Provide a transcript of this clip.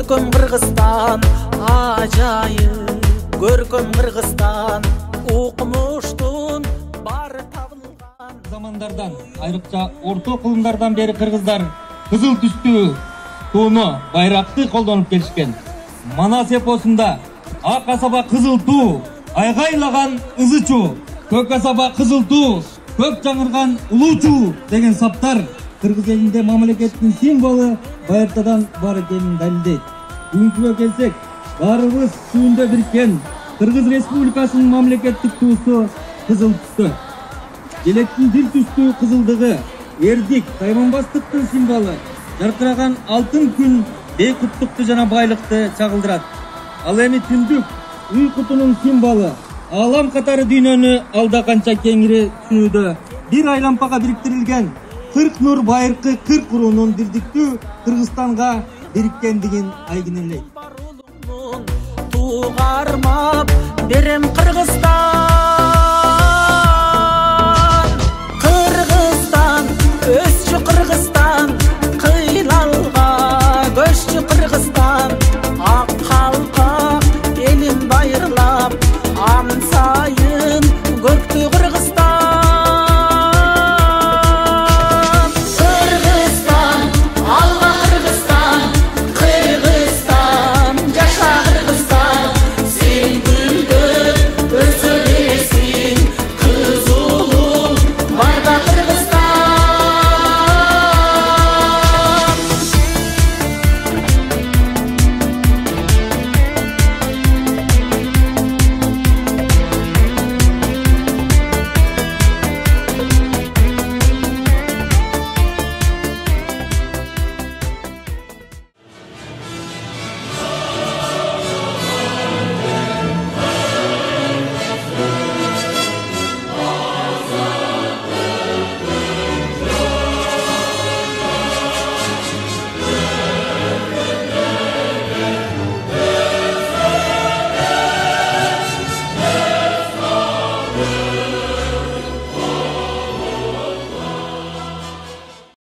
Көркөм Кыргызстан ажайып, көркөм Кыргызстан укмуштун бары табылган. Замандардан, айрыкча орто кылымдардан бери кыргыздар кызыл түстүү тууну, байракты колдонуп келишкен. Манас эпосунда ак асаба кызыл туу, айгайлаган ызы чуу, көк асаба кызыл туу, көп жаңырган улуу чуу деген саптар кыргыз элинде мамлекеттин символу байыртадан бар экенин далилдейт. Бүгүнкүгө келсек, баарыбыз сүйүндө бириккен Кыргыз Республикасынын мамлекеттик туусу кызыл түстө. Желектин бир түстүү кызылдыгы, эрдик, тайманбастыктын символу, жаркыраган алтын күн бейкуттукту жана байлыкты чагылдырат. Ал эми түндүк үй кутунун символу, алам катары дүйнөнү алда канча кеңири түшүнүүдө бир айлампага бириктирилген 40 нур байыркы 40 уруунун бирдиктүү Кыргызстанга бириккендигин айгинелейт. Тугармап берем Кыргызстан